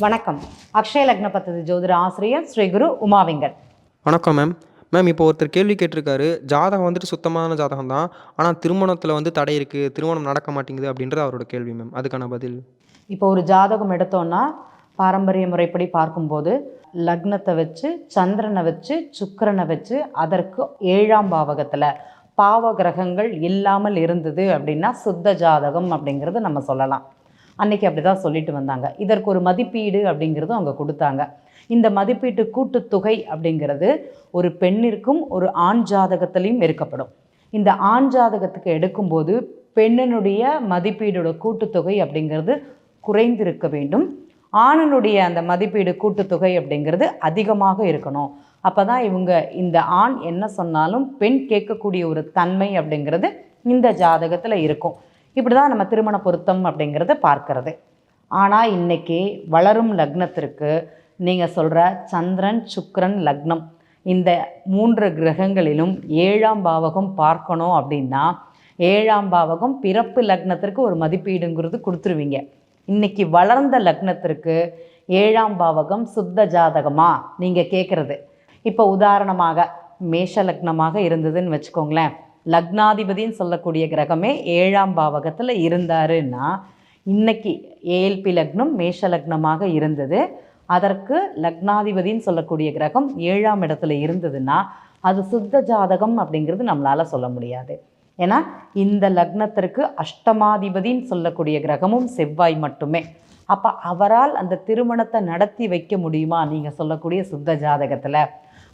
வணக்கம். அக்ஷய லக்ன பத்ததி ஜோதிட ஆசிரியர் ஸ்ரீ குரு உமாவிங்கன். வணக்கம் மேம். மேம், இப்போ ஒருத்தர் கேள்வி கேட்டிருக்காரு. ஜாதகம் வந்துட்டு சுத்தமான ஜாதகம் தான். ஆனால் திருமணத்தில் வந்து தடை இருக்குது, திருமணம் நடக்க மாட்டேங்குது அப்படின்றது அவரோட கேள்வி மேம். அதுக்கான பதில். இப்போ ஒரு ஜாதகம் எடுத்தோன்னா பாரம்பரிய முறைப்படி பார்க்கும்போது லக்னத்தை வச்சு, சந்திரனை வச்சு, சுக்கிரனை வச்சு, அதற்கு 7ஆம் பாவகத்தில் பாவ கிரகங்கள் இல்லாமல் இருந்தது அப்படின்னா சுத்த ஜாதகம் அப்படிங்கிறது நம்ம சொல்லலாம். அன்றைக்கி அப்படி தான் சொல்லிட்டு வந்தாங்க. இதற்கு ஒரு மதிப்பீடு அப்படிங்கிறதும் அவங்க கொடுத்தாங்க. இந்த மதிப்பீட்டு கூட்டுத்தொகை அப்படிங்கிறது ஒரு பெண்ணிற்கும் ஒரு ஆண் ஜாதகத்திலையும் இருக்கப்படும். இந்த ஆண் ஜாதகத்துக்கு எடுக்கும்போது பெண்ணினுடைய மதிப்பீடோட கூட்டுத்தொகை அப்படிங்கிறது குறைந்திருக்க வேண்டும். ஆணினுடைய அந்த மதிப்பீடு கூட்டுத்தொகை அப்படிங்கிறது அதிகமாக இருக்கணும். அப்போ தான் இவங்க இந்த ஆண் என்ன சொன்னாலும் பெண் கேட்கக்கூடிய ஒரு தன்மை அப்படிங்கிறது இந்த ஜாதகத்தில் இருக்கும். இப்படி தான் நம்ம திருமண பொருத்தம் அப்படிங்கிறத பார்க்கறது. ஆனால் இன்றைக்கி வளரும் லக்னத்திற்கு நீங்கள் சொல்கிற சந்திரன், சுக்கிரன், லக்னம் இந்த 3 கிரகங்களிலும் 7ஆம் பாவகம் பார்க்கணும் அப்படின்னா 7ஆம் பாவகம் பிறப்பு லக்னத்திற்கு ஒரு மதிப்பீடுங்கிறது கொடுத்துருவீங்க. இன்றைக்கி வளர்ந்த லக்னத்திற்கு 7ஆம் பாவகம் சுத்த ஜாதகமாக நீங்கள் கேட்குறது. இப்போ உதாரணமாக மேஷ லக்னமாக இருந்ததுன்னு வச்சுக்கோங்களேன். லக்னாதிபதின்னு சொல்லக்கூடிய கிரகமே 7ஆம் பாவகத்தில் இருந்தாருன்னா இன்றைக்கி ஏஎல்பி லக்னம் மேஷ லக்னமாக இருந்தது. அதற்கு லக்னாதிபதின்னு சொல்லக்கூடிய கிரகம் 7ஆம் இடத்துல இருந்ததுன்னா அது சுத்த ஜாதகம் அப்படிங்கிறது நம்மளால் சொல்ல முடியாது. ஏன்னா இந்த லக்னத்திற்கு அஷ்டமாதிபதின்னு சொல்லக்கூடிய கிரகமும் செவ்வாய் மட்டுமே. அப்போ அவரால் அந்த திருமணத்தை நடத்தி வைக்க முடியுமா நீங்கள் சொல்லக்கூடிய சுத்த ஜாதகத்தில்?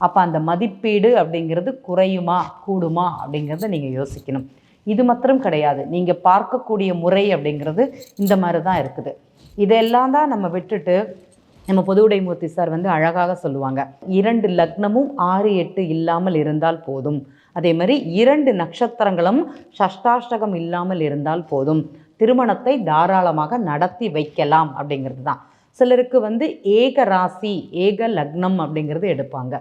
அப்போ அந்த மதிப்பீடு அப்படிங்கிறது குறையுமா கூடுமா அப்படிங்கிறத நீங்கள் யோசிக்கணும். இது மாத்திரம் கிடையாது, நீங்கள் பார்க்கக்கூடிய முறை அப்படிங்கிறது இந்த மாதிரி தான் இருக்குது. இதெல்லாம் தான் நம்ம விட்டுட்டு நம்ம பொதுவுடைமூர்த்தி சார் வந்து அழகாக சொல்லுவாங்க, 2 லக்னமும் 6, 8 இல்லாமல் இருந்தால் போதும். அதே மாதிரி 2 நட்சத்திரங்களும் ஷஷ்டாஷ்டகம் இல்லாமல் இருந்தால் போதும், திருமணத்தை தாராளமாக நடத்தி வைக்கலாம் அப்படிங்கிறது தான். சிலருக்கு வந்து ஏக ராசி ஏக லக்னம் அப்படிங்கிறது எடுப்பாங்க.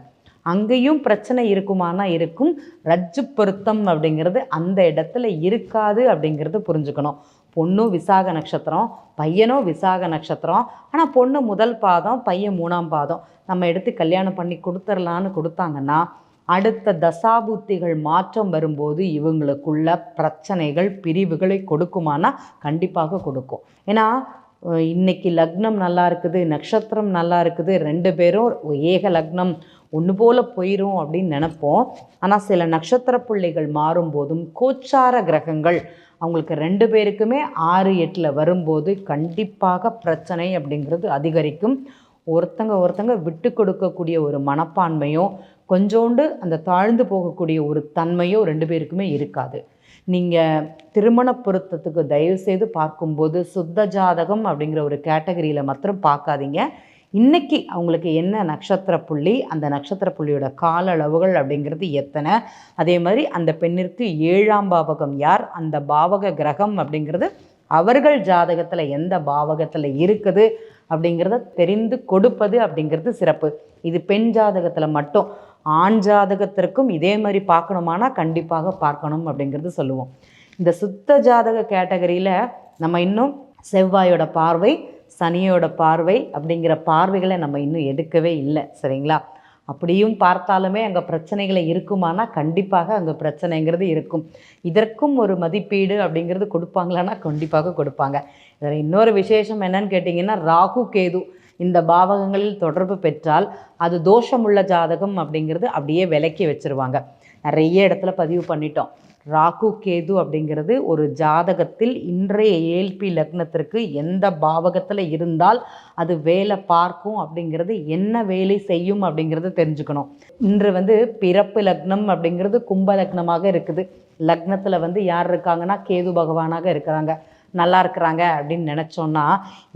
அங்கேயும் பிரச்சனை இருக்குமானா இருக்கும். ரஜ்ஜு பொருத்தம் அப்படிங்கிறது அந்த இடத்துல இருக்காது அப்படிங்கிறது புரிஞ்சுக்கணும். பொண்ணும் விசாக நட்சத்திரம், பையனும் விசாக நட்சத்திரம். ஆனால் பொண்ணு முதல் பாதம், பையன் 3ஆம் பாதம். நம்ம எடுத்து கல்யாணம் பண்ணி கொடுத்துர்லான்னு கொடுத்தாங்கன்னா அடுத்த தசாபுத்திகள் மாற்றம் வரும்போது இவங்களுக்குள்ள பிரச்சனைகள் பிரிவுகளை கொடுக்குமானா கண்டிப்பாக கொடுக்கும். ஏன்னா இன்றைக்கி லக்னம் நல்லா இருக்குது, நட்சத்திரம் நல்லா இருக்குது, 2 பேரும் ஏக லக்னம் ஒன்று போல் போயிடும் அப்படின்னு நினைப்போம். ஆனால் சில நட்சத்திர புள்ளிகள் மாறும்போதும் கோச்சார கிரகங்கள் அவங்களுக்கு 2 பேருக்குமே 6, 8 வரும்போது கண்டிப்பாக பிரச்சனை அப்படிங்கிறது அதிகரிக்கும். ஒருத்தங்க விட்டு கொடுக்கக்கூடிய ஒரு மனப்பான்மையோ கொஞ்சோண்டு அந்த தாழ்ந்து போகக்கூடிய ஒரு தன்மையோ 2 பேருக்குமே இருக்காது. நீங்கள் திருமண பொருத்தத்துக்கு தயவுசெய்து பார்க்கும்போது சுத்த ஜாதகம் அப்படிங்கிற ஒரு கேட்டகரியில் மாத்திரம் பார்க்காதீங்க. இன்றைக்கி அவங்களுக்கு என்ன நட்சத்திர புள்ளி, அந்த நட்சத்திர புள்ளியோட கால அளவுகள் அப்படிங்கிறது எத்தனை, அதே மாதிரி அந்த பெண்ணிற்கு 7ஆம் பாவகம் யார், அந்த பாவக கிரகம் அப்படிங்கிறது அவர்கள் ஜாதகத்தில் எந்த பாவகத்தில் இருக்குது அப்படிங்கிறத தெரிந்து கொடுப்பது அப்படிங்கிறது சிறப்பு. இது பெண் ஜாதகத்தில் மட்டும். ஆண் ஜாதகத்திற்கும் இதே மாதிரி பார்க்கணுமானா கண்டிப்பாக பார்க்கணும் அப்படிங்கிறது சொல்லுவோம். இந்த சுத்த ஜாதக கேட்டகரியில் நம்ம இன்னும் செவ்வாயோட பார்வை, சனியோட பார்வை அப்படிங்கிற பார்வைகளை நம்ம இன்னும் எடுக்கவே இல்லை. சரிங்களா? அப்படியும் பார்த்தாலுமே அங்கே பிரச்சனைகளை இருக்குமானா கண்டிப்பாக அங்கே பிரச்சனைங்கிறது இருக்கும். இதற்கும் ஒரு மதிப்பீடு அப்படிங்கிறது கொடுப்பாங்களான்னா கண்டிப்பாக கொடுப்பாங்க. இதில் இன்னொரு விசேஷம் என்னன்னு கேட்டிங்கன்னா, ராகு கேது இந்த பாவகங்களில் தொடர்பு பெற்றால் அது தோஷமுள்ள ஜாதகம் அப்படிங்கிறது அப்படியே விலக்கி வச்சுருவாங்க. நிறைய இடத்துல பதிவு பண்ணிட்டோம். ராகு கேது அப்படிங்கிறது ஒரு ஜாதகத்தில் இன்றைய ஏஎல்பி லக்னத்திற்கு எந்த பாவகத்தில் இருந்தால் அது வேலை பார்க்கும் அப்படிங்கிறது, என்ன வேலை செய்யும் அப்படிங்கிறது தெரிஞ்சுக்கணும். இன்று வந்து பிறப்பு லக்னம் அப்படிங்கிறது கும்ப லக்னமாக இருக்குது. லக்னத்தில் வந்து யார் இருக்காங்கன்னா கேது பகவானாக இருக்கிறாங்க, நல்லா இருக்கிறாங்க அப்படின்னு நினச்சோன்னா,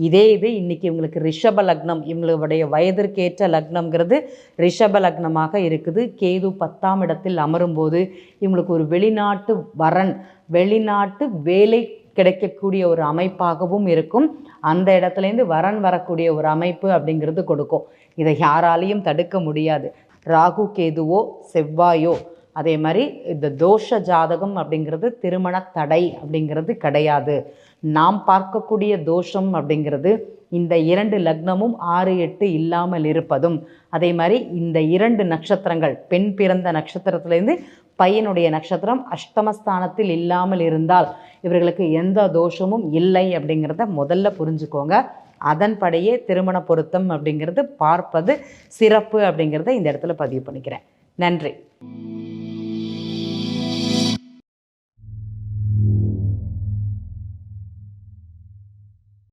இதே இது இன்றைக்கி இவங்களுக்கு ரிஷப லக்னம், இவங்களுடைய வயதிற்கேற்ற லக்னம்ங்கிறது ரிஷப லக்னமாக இருக்குது. கேது 10ஆம் இடத்தில் அமரும்போது இவங்களுக்கு ஒரு வெளிநாட்டு வரன், வெளிநாட்டு வேலை கிடைக்கக்கூடிய ஒரு அமைப்பாகவும் இருக்கும். அந்த இடத்துலேருந்து வரன் வரக்கூடிய ஒரு அமைப்பு அப்படிங்கிறது கொடுக்கும். இதை யாராலையும் தடுக்க முடியாது. ராகு கேதுவோ செவ்வாயோ அதே மாதிரி இந்த தோஷ ஜாதகம் அப்படிங்கிறது திருமண தடை அப்படிங்கிறது கிடையாது. நாம் பார்க்கக்கூடிய தோஷம் அப்படிங்கிறது இந்த 2 லக்னமும் 6, 8 இல்லாமல் இருப்பதும், அதே மாதிரி இந்த 2 நட்சத்திரங்கள் பெண் பிறந்த நட்சத்திரத்திலேருந்து பையனுடைய நட்சத்திரம் அஷ்டமஸ்தானத்தில் இல்லாமல் இருந்தால் இவர்களுக்கு எந்த தோஷமும் இல்லை அப்படிங்கிறத முதல்ல புரிஞ்சுக்கோங்க. அதன்படியே திருமண பொருத்தம் அப்படிங்கிறது பார்ப்பது சிறப்பு அப்படிங்கிறத இந்த இடத்துல பதிவு பண்ணிக்கிறேன். நன்றி.